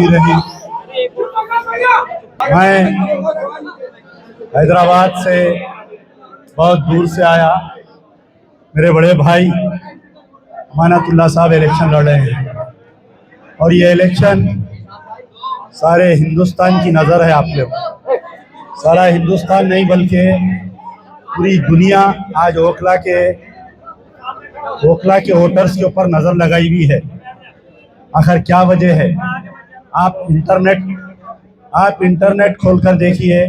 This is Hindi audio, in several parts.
हुई रही। मैं हैदराबाद से बहुत दूर से आया। मेरे बड़े भाई अमानतुल्लाह साहब इलेक्शन लड़ रहे हैं और ये इलेक्शन सारे हिंदुस्तान की नज़र है। आप लोग सारा हिंदुस्तान नहीं बल्कि पूरी दुनिया आज ओखला के वोटर्स के ऊपर नज़र लगाई हुई है। आखिर क्या वजह है? आप इंटरनेट खोलकर देखिए,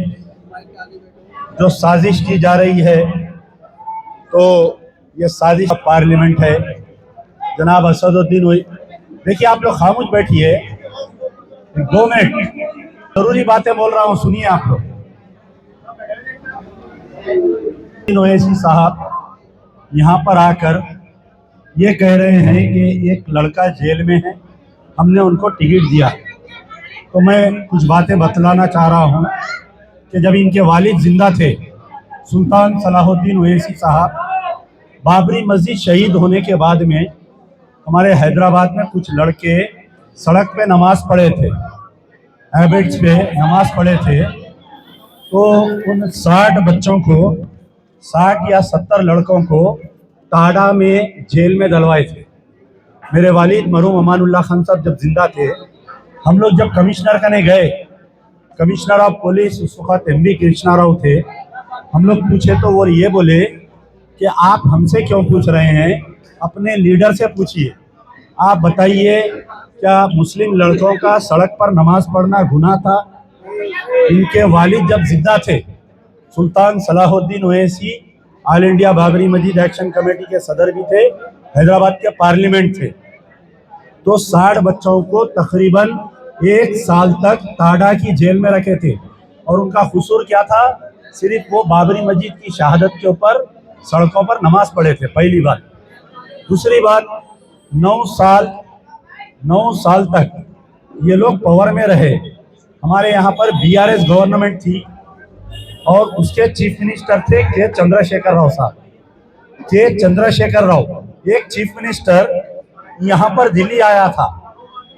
जो साजिश की जा रही है तो ये साजिश पार्लियामेंट है। जनाब असदुद्दीन ओवैसी, देखिए आप लोग खामोश बैठिए, 2 मिनट जरूरी बातें बोल रहा हूँ, सुनिए आप लोग। ओवैसी साहब यहाँ पर आकर ये कह रहे हैं कि एक लड़का जेल में है, हमने उनको टिकट दिया। तो मैं कुछ बातें बतलाना चाह रहा हूँ कि जब इनके वालिद जिंदा थे, सुल्तान सलाहुद्दीन ओवैसी साहब, बाबरी मस्जिद शहीद होने के बाद में हमारे हैदराबाद में कुछ लड़के सड़क पे नमाज पढ़े थे, हैबिट्स पे नमाज पढ़े थे। तो उन 60 बच्चों को, 60 या 70 लड़कों को टाडा में जेल में डलवाए थे। मेरे वालिद मरहूम अमानुल्लाह खान साहब जब जिंदा थे, हम लोग जब कमिश्नर कने गए, कमिश्नर ऑफ पुलिस उस वक्त MB कृष्णा राव थे, हम लोग पूछे तो वो ये बोले कि आप हमसे क्यों पूछ रहे हैं, अपने लीडर से पूछिए। आप बताइए, क्या मुस्लिम लड़कों का सड़क पर नमाज पढ़ना गुनाह था? इनके वालिद जब जिंदा थे, सुल्तान सलाहुद्दीन ओवैसी ऑल इंडिया बाबरी मस्जिद एक्शन कमेटी के सदर भी थे, हैदराबाद के पार्लियामेंट थे। तो 60 बच्चों को तकरीबन 1 साल तक टाडा की जेल में रखे थे और उनका कसूर क्या था? सिर्फ वो बाबरी मस्जिद की शहादत के ऊपर सड़कों पर नमाज पढ़े थे, पहली बात। दूसरी बात, 9 साल तक ये लोग पावर में रहे। हमारे यहाँ पर BRS गवर्नमेंट थी और उसके चीफ मिनिस्टर थे के चंद्रशेखर राव साहब। के चंद्रशेखर राव एक चीफ मिनिस्टर यहाँ पर दिल्ली आया था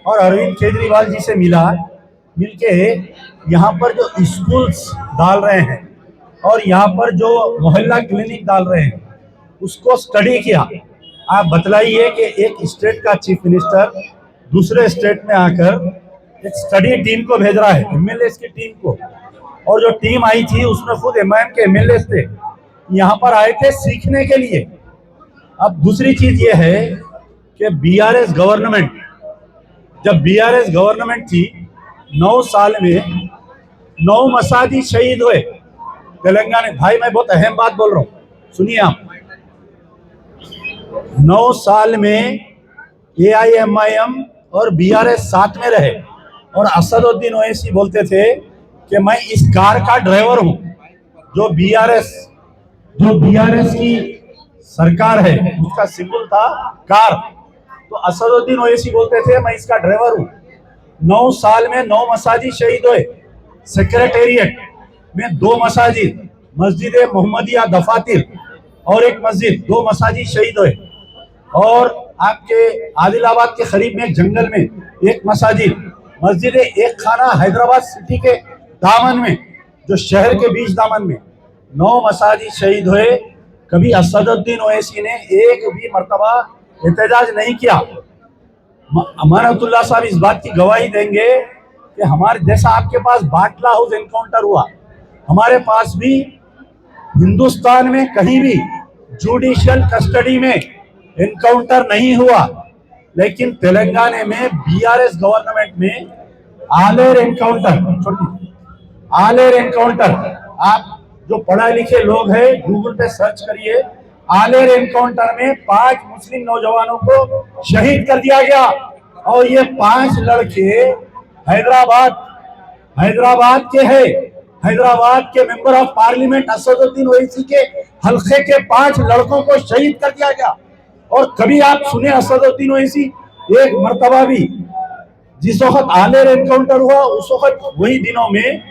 और अरविंद केजरीवाल जी से मिलके यहाँ पर जो स्कूल्स डाल रहे हैं और यहाँ पर जो मोहल्ला क्लिनिक डाल रहे हैं उसको स्टडी किया। आप बतलाइए कि एक स्टेट का चीफ मिनिस्टर दूसरे स्टेट में आकर एक स्टडी टीम को भेज रहा है, MLAs की टीम को, और जो टीम आई थी उसमें खुद MIM के MLAs थे, यहाँ पर आए थे सीखने के लिए। अब दूसरी चीज ये है कि जब BRS गवर्नमेंट थी, 9 साल में 9 मसाजिद शहीद हुए तेलंगाना। भाई मैं बहुत अहम बात बोल रहा हूँ, सुनिए आप। 9 साल में AIMIM और BRS साथ में रहे और असदुद्दीन ओवैसी बोलते थे कि मैं इस कार का ड्राइवर हूँ। जो BRS की सरकार है उसका सिंबल था कार, तो असदुद्दीन ओवैसी बोलते थे मैं इसका ड्राइवर हूँ। 9 साल में 9 मसाजिद शहीद हुए। सेक्रेटेरिएट में 2 मसाजिद, मस्जिद मोहम्मदिया दफातिर और एक मस्जिद, 2 मसाजिद शहीद हुए। और आपके आदिलाबाद के करीब में एक जंगल में एक मस्जिद एक खाना हैदराबाद सिटी के दामन में, जो शहर के बीच दामन में 9 मसाजिद शहीद हुए। कभी असदुद्दीन ओवैसी ने एक भी मर्तबा एहतजाज नहीं किया। अमानतुल्लाह साहब इस बात की गवाही देंगे कि हमारे जैसा आपके पास बाटला हाउस एनकाउंटर हुआ, हमारे पास भी हिंदुस्तान में कहीं भी जुडिशियल कस्टडी में एनकाउंटर नहीं हुआ, लेकिन तेलंगाना में BRS गवर्नमेंट में आलेर एनकाउंटर, आप जो पढ़े लिखे लोग हैं गूगल पे सर्च करिए, आलेर एनकाउंटर में 5 मुस्लिम नौजवानों को शहीद कर दिया गया। और ये 5 लड़के हैदराबाद के हैं, हैदराबाद के member of parliament Asaduddin Owaisi के हल्के के 5 लड़कों को शहीद कर दिया गया। और कभी आप सुने असदुद्दीन ओवैसी एक मर्तबा भी? जिस वक्त आलेर एनकाउंटर हुआ उस वक्त वही दिनों में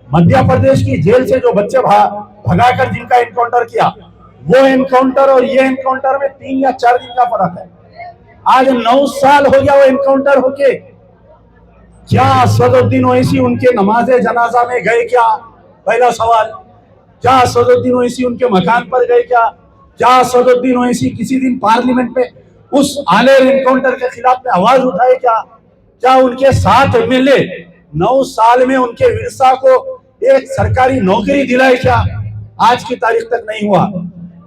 मध्य प्रदेश की जेल से जो बच्चे भगाकर जिनका एनकाउंटर किया, वो एनकाउंटर और ये एनकाउंटर में 3 या 4 दिन का फर्क है। आज 9 साल हो गया वो एनकाउंटर होके। क्या असदुद्दीन ओवैसी उनके नमाजे जनाजा में गए क्या? पहला सवाल। क्या असदुद्दीन ओवैसी उनके मकान पर गए क्या? क्या असदुद्दीन ओवैसी किसी दिन पार्लियामेंट में उस आलेर एनकाउंटर के खिलाफ में आवाज उठाए क्या? क्या उनके 7 एमएलए 9 साल में उनके विरसा को एक सरकारी नौकरी दिलाए क्या? आज की तारीख तक नहीं हुआ।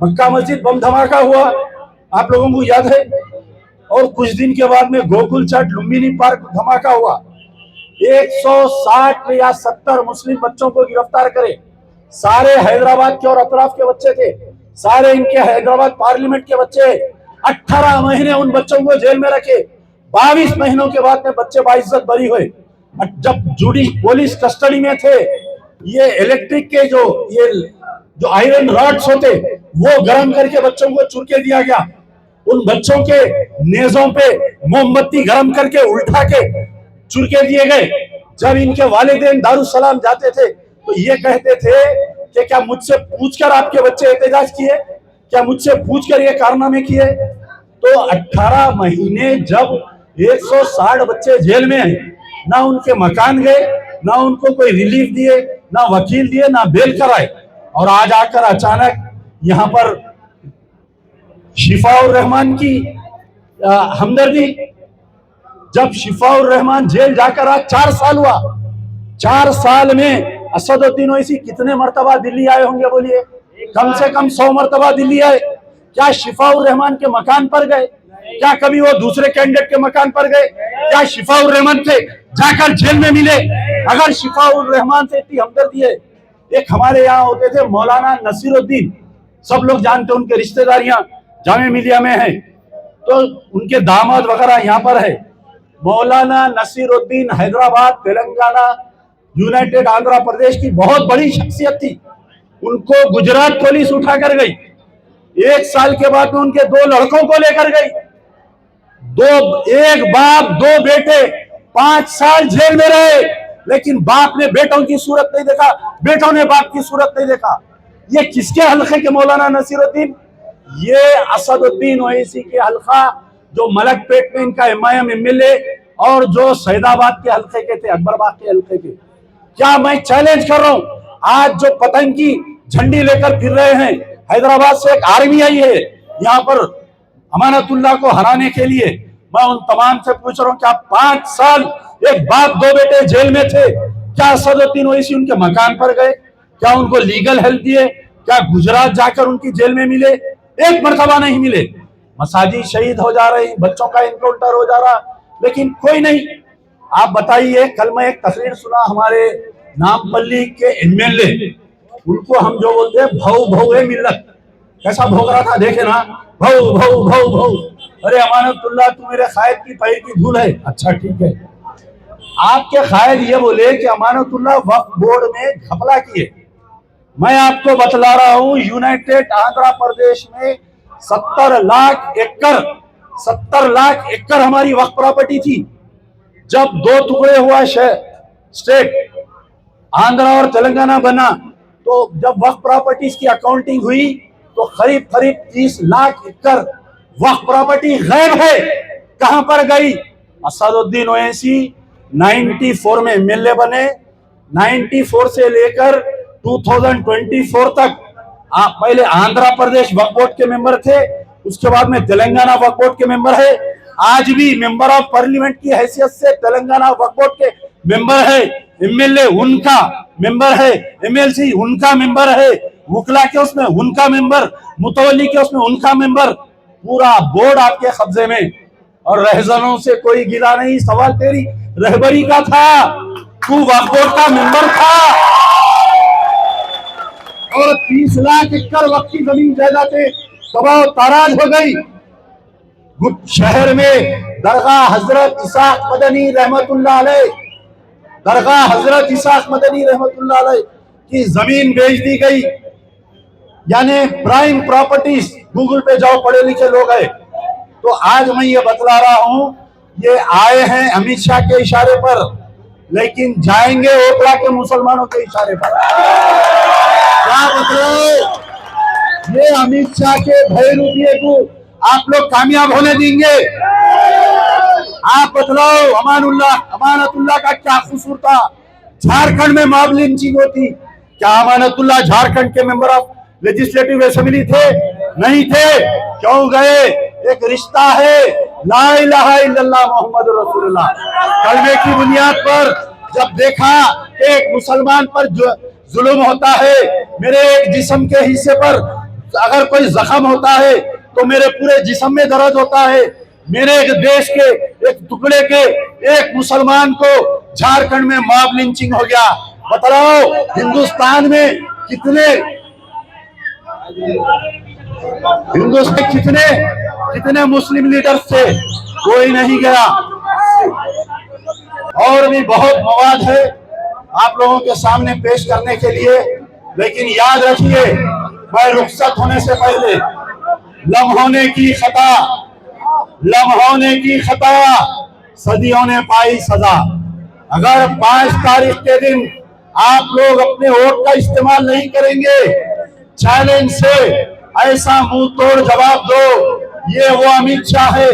मक्का मस्जिद बम धमाका हुआ, आप लोगों को याद है, और कुछ दिन के बाद में गोकुल चाट लुम्बिनी पार्क धमाका हुआ। 160 या 70 मुस्लिम बच्चों को गिरफ्तार करे, सारे हैदराबाद के और अतराफ के बच्चे थे, सारे इनके हैदराबाद पार्लियामेंट के बच्चे। 18 महीने उन बच्चों को जेल में रखे, 22 महीनों के बाद में बच्चे बाइज्जत बरी हुए। जब पुलिस कस्टडी में थे, ये इलेक्ट्रिक के जो आयरन रॉड्स होते वो गर्म करके बच्चों को चुरके दिया गया। उन बच्चों के नेजों पे मोमबत्ती गर्म करके उल्टा के चुरके दिए गए। जब इनके वालिदैन दारुसलाम जाते थे तो ये कहते थे कि क्या मुझसे पूछकर आपके बच्चे एहतजाज किए, क्या मुझसे पूछकर ये कारनामे किए? तो 18 महीने जब 160 बच्चे जेल में हैं, ना उनके मकान गए, ना उनको कोई रिलीफ दिए, ना वकील दिए, ना बेल कराए, और आज आकर अचानक यहां पर शिफाउर रहमान की हमदर्दी। जब शिफाउर रहमान जेल जाकर आज 4 साल हुआ, 4 साल में असदुद्दीन ओवैसी कितने मर्तबा दिल्ली आए होंगे बोलिए? कम से कम 100 मर्तबा दिल्ली आए। क्या शिफाउर रहमान के मकान पर गए? क्या कभी वो दूसरे कैंडिडेट के मकान पर गए? क्या शिफाउर रहमान से जाकर जेल में मिले? अगर शिफाउर रहमान से इतनी हमदर्दी है, एक हमारे यहाँ होते थे मौलाना नसीरुद्दीन, सब लोग जानते, उनके रिश्तेदारियां जामे मिलिया में है, तो उनके दामाद वगैरह यहाँ पर है। मौलाना नसीरुद्दीन हैदराबाद, तेलंगाना, यूनाइटेड आंध्र प्रदेश की बहुत बड़ी शख्सियत थी। उनको गुजरात पुलिस उठा कर गई। 1 साल के बाद में उनके 2 लड़कों को लेकर गई। एक बाप 2 बेटे 5 साल जेल में रहे, लेकिन बाप ने बेटों की सूरत नहीं देखा, बेटों ने बाप की सूरत नहीं देखा। ये किसके हल्के के मौलाना नसीरुद्दीन? ये असदुद्दीन ओवैसी के हल्का, जो मलकपेट में इनका एमआईएम एमएलए और जो सैदाबाद के हल्के के थे, अकबरबाग के हल्के के। क्या मैं चैलेंज कर रहा हूं, आज जो पतंग की झंडी लेकर फिर रहे हैं, हैदराबाद से एक आर्मी आई है यहाँ पर अमानतुल्लाह को हराने के लिए, मैं उन तमाम से पूछ रहा हूं, क्या 5 साल एक बाप 2 बेटे जेल में थे? क्या असदुद्दीन ओवैसी उनके मकान पर गए? क्या उनको लीगल हेल्प दिए? क्या गुजरात जाकर उनकी जेल में मिले? एक मर्तबा नहीं मिले। मसाजिद शहीद हो जा रही, बच्चों का इनकाउंटर हो जा रहा, लेकिन कोई नहीं। आप बताइए, कल मैं एक तकरीर सुना हमारे नामपल्ली के एमएलए, उनको हम जो बोलते हैं भौ भौ है मिल्लत, कैसा भोग रहा था देखे ना, भौ भौ भौ भौ। अरे अमानतुल्लाह, तू मेरे कायद की पैर की धूल है। अच्छा ठीक है, आपके कायद ये बोले कि अमानतुल्लाह वक्फ बोर्ड में घपला किए। मैं आपको बतला रहा हूं, यूनाइटेड आंध्र प्रदेश में 70 लाख एकड़ हमारी वक्फ प्रॉपर्टी थी। जब 2 टुकड़े हुआ स्टेट आंध्र और तेलंगाना बना, तो जब वक्फ प्रॉपर्टीज की अकाउंटिंग हुई तो करीब 30 लाख एकड़ वक्फ प्रॉपर्टी गायब है। कहां पर गई? असदुद्दीन ओवैसी 94 में एमएलए बने, 94 से लेकर 2024 तक आप पहले आंध्र प्रदेश वक्फ बोर्ड के मेंबर थे, उसके बाद में तेलंगाना वक्फ बोर्ड के मेंबर है, आज भी मेंबर ऑफ पार्लियामेंट की हैसियत से तेलंगाना वक्फ बोर्ड के मेंबर है, एमएलए उनका मेंबर है, एमएलसी उनका मेंबर है, वकला के उसमें उनका मेंबर, मुतवल्ली के उसमें उनका मेंबर, पूरा बोर्ड आपके कब्जे में। और रहजनों से कोई गिला नहीं, सवाल तेरी रहबरी का था, तू वक्फ बोर्ड का मेंबर था, और 30 लाख एकड़ वक्फ की जमीन जायदादें तबाह ताराज हो गई। शहर में दरगाह हजरत इसाक मदनी रहमतुल्लाह अलैह, दरगाह हजरत इसाक मदनी रहमतुल्लाह अलैह की जमीन बेच दी गई। यानी प्राइम प्रॉपर्टीज, गूगल पे जाओ, पढ़े लिखे लोग हैं। तो आज मैं ये बतला रहा हूं, ये आए हैं अमित शाह के इशारे पर, लेकिन जाएंगे ओखला के मुसलमानों के इशारे पर। क्या मतलब? ये अमित शाह के भय रुपये को आप लोग कामयाब होने देंगे? आप बतलाओ अमानतुल्लाह का क्या कसूर था? झारखंड में मॉब लिंचिंग होती, क्या अमानतुल्लाह झारखंड के मेंबर ऑफ लेजिस्लेटिव असेंबली थे? नहीं थे। क्यों गए? एक रिश्ता है, ला इलाहा इल्लल्लाह मोहम्मद रसूलुल्लाह, कलमे की बुनियाद पर जब देखा कि एक मुसलमान पर जुल्म होता है, मेरे एक जिस्म के हिस्से पर अगर कोई जख्म होता है तो मेरे पूरे जिस्म में दर्द होता है। मेरे एक देश के एक टुकड़े के एक मुसलमान को झारखंड में मॉब लिंचिंग हो गया। बताओ हिंदुस्तान में कितने कितने मुस्लिम लीडर्स थे? कोई नहीं गया। और भी बहुत मवाद है आप लोगों के सामने पेश करने के लिए, लेकिन याद रखिए मैं रुखसत होने से पहले लम्हों ने की खता सदियों ने पाई सजा। अगर 5 तारीख के दिन आप लोग अपने वोट का इस्तेमाल नहीं करेंगे, चैलेंज से ऐसा मुंह तोड़ जवाब दो। ये वो अमित शाह है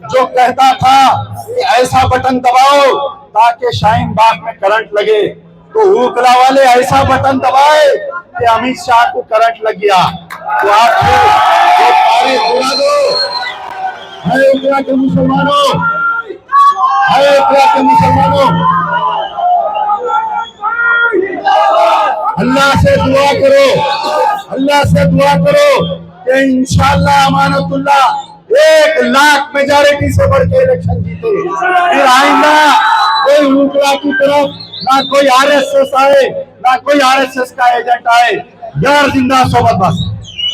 जो कहता था कि ऐसा बटन दबाओ ताकि शाहीन बाग में करंट लगे, तो हुकला वाले ऐसा बटन दबाए कि अमित शाह को करंट लग गया। तो आप तारीख उड़ा दो। है उकला के मुसलमानों, है उकला के मुसलमानों, अल्लाह से दुआ करो, अल्लाह से दुआ करो कि इंशाअल्लाह अमानतुल्लाह 1 लाख मेजॉरिटी से बढ़ के इलेक्शन जीते। फिर आइंदा कोई हुकला की तरफ ना कोई आरएसएस आए, ना कोई आरएसएस का एजेंट आए। यार जिंदा सोबत बस।